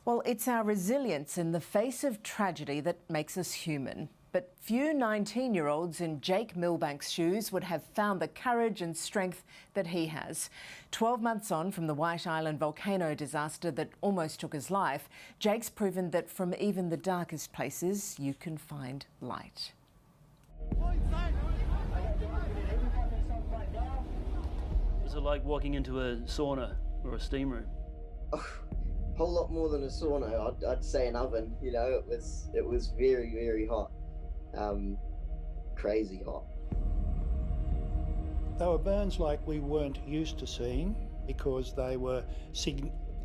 Well, it's our resilience in the face of tragedy that makes us human. But few 19-year-olds in Jake Milbank's shoes would have found the courage and strength that he has. 12 months on from the White Island volcano disaster that almost took his life, Jake's proven that from even the darkest places, you can find light. Was it like walking into a sauna or a steam room? A whole lot more than a sauna. I'd say an oven. You know, it was very, very hot. Crazy hot. They were burns like we weren't used to seeing because they were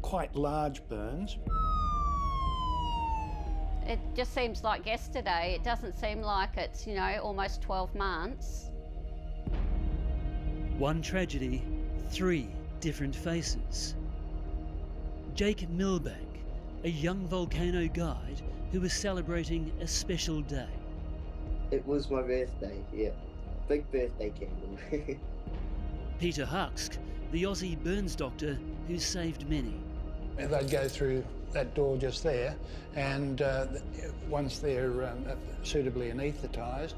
quite large burns. It just seems like yesterday. It doesn't seem like it's, almost 12 months. One tragedy, three different faces. Jake Milbank, a young volcano guide who was celebrating a special day. It was my birthday, yeah. Big birthday candle. Peter Huxk, the Aussie burns doctor who saved many. They'd go through that door just there, and once they're suitably anaesthetised,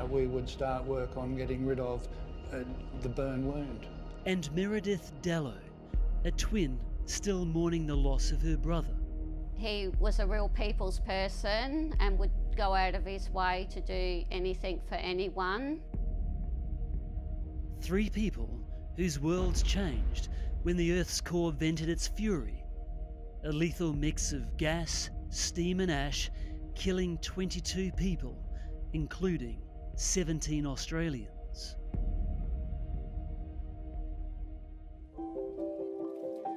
we would start work on getting rid of the burn wound. And Meredith Dello, a twin still mourning the loss of her brother. He was a real people's person and would go out of his way to do anything for anyone. Three people whose worlds changed when the Earth's core vented its fury. A lethal mix of gas, steam and ash, killing 22 people, including 17 Australians.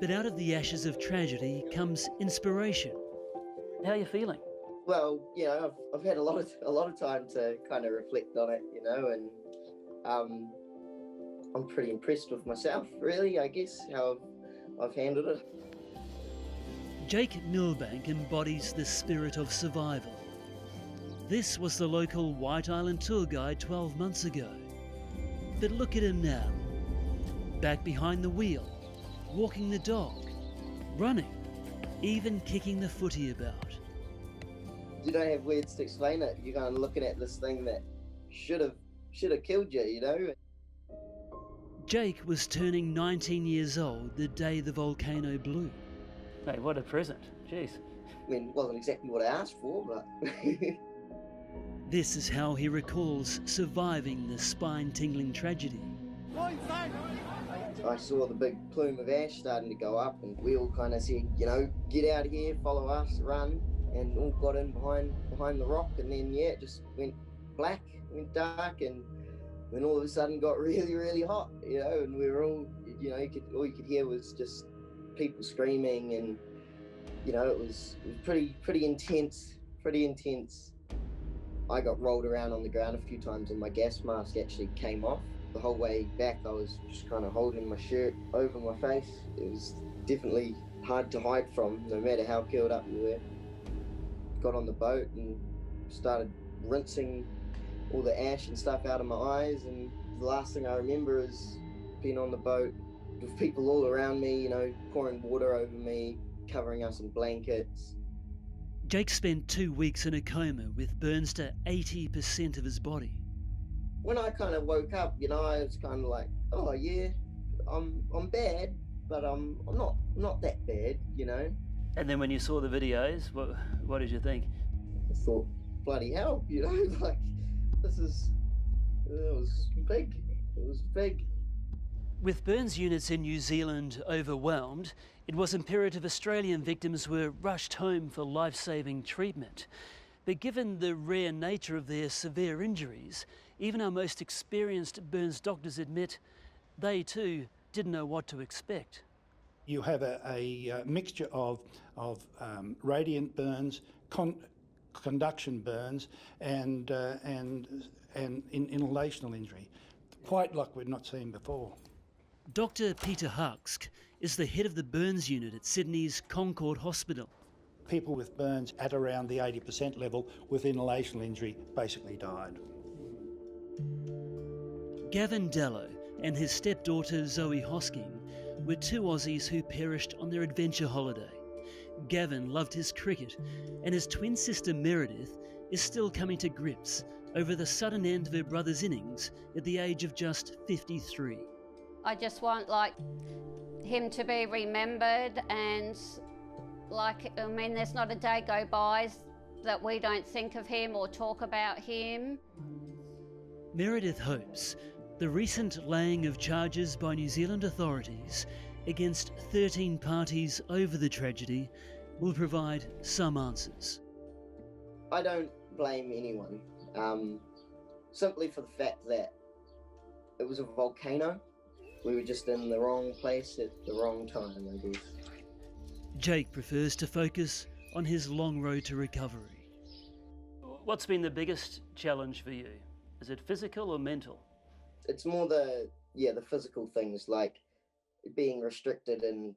But out of the ashes of tragedy comes inspiration. How are you feeling? Well, I've had a lot of time to kind of reflect on it, and I'm pretty impressed with myself, really, I guess, how I've handled it. Jake Milbank embodies the spirit of survival. This was the local White Island tour guide 12 months ago. But look at him now. Back behind the wheel, walking the dog, running, even kicking the footy about. You don't have words to explain it. You're kind of looking at this thing that should have killed you, Jake was turning 19 years old the day the volcano blew. Hey, what a present. Jeez. I mean, it wasn't exactly what I asked for, but... This is how he recalls surviving the spine-tingling tragedy. I saw the big plume of ash starting to go up, and we all kind of said, get out of here, follow us, run, and all got in behind the rock, and then, it just went black, went dark, and then all of a sudden got really, really hot, and we were all, all you could hear was just people screaming, and, it was pretty intense, I got rolled around on the ground a few times, and my gas mask actually came off. The whole way back, I was just kind of holding my shirt over my face. It was definitely hard to hide from, no matter how curled up you were. Got on the boat and started rinsing all the ash and stuff out of my eyes, and the last thing I remember is being on the boat with people all around me, pouring water over me, covering us in blankets. Jake spent 2 weeks in a coma with burns to 80% of his body. When I kind of woke up, I was kind of like, oh yeah, I'm bad, but I'm not that bad, And then when you saw the videos, what did you think? I thought, bloody hell, like it was big. It was big. With burns units in New Zealand overwhelmed, it was imperative Australian victims were rushed home for life-saving treatment. But given the rare nature of their severe injuries, even our most experienced burns doctors admit they too didn't know what to expect. You have a mixture of radiant burns, conduction burns, and inhalational injury, quite like we've not seen before. Dr. Peter Huxk is the head of the burns unit at Sydney's Concord Hospital. People with burns at around the 80% level with inhalational injury basically died. Gavin Dello and his stepdaughter Zoe Hosking were two Aussies who perished on their adventure holiday. Gavin loved his cricket, and his twin sister Meredith is still coming to grips over the sudden end of her brother's innings at the age of just 53. I just want him to be remembered, and there's not a day go by that we don't think of him or talk about him. Meredith hopes the recent laying of charges by New Zealand authorities against 13 parties over the tragedy will provide some answers. I don't blame anyone, simply for the fact that it was a volcano. We were just in the wrong place at the wrong time, I guess. Jake prefers to focus on his long road to recovery. What's been the biggest challenge for you? Is it physical or mental? It's more the physical things, like being restricted and,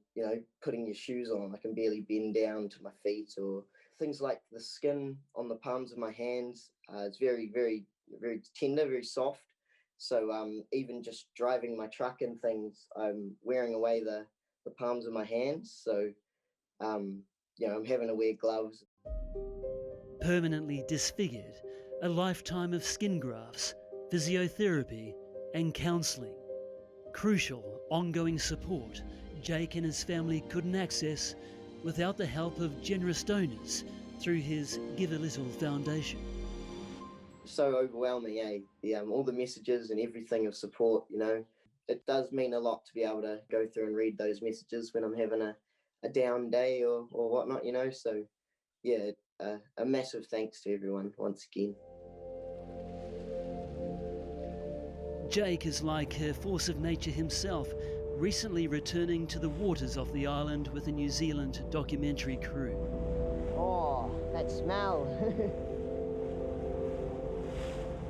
putting your shoes on. I can barely bend down to my feet, or things like the skin on the palms of my hands. It's very, very, very tender, very soft. So even just driving my truck and things, I'm wearing away the palms of my hands. So, I'm having to wear gloves. Permanently disfigured, a lifetime of skin grafts, physiotherapy and counselling. Crucial ongoing support Jake and his family couldn't access without the help of generous donors through his Give a Little Foundation. So overwhelming, all the messages and everything of support, it does mean a lot to be able to go through and read those messages when I'm having a down day or whatnot, so a massive thanks to everyone once again. Jake is like a force of nature himself, recently returning to the waters of the island with a New Zealand documentary crew. Oh, that smell.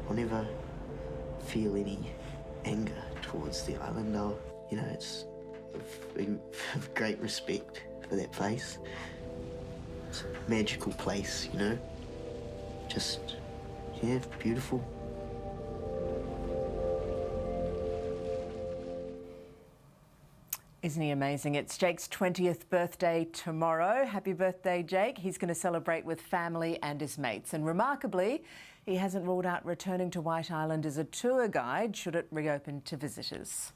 I'll never feel any anger towards the island. It's of great respect for that place. It's a magical place, just, beautiful. Isn't he amazing? It's Jake's 20th birthday tomorrow. Happy birthday, Jake. He's going to celebrate with family and his mates. And remarkably, he hasn't ruled out returning to White Island as a tour guide should it reopen to visitors.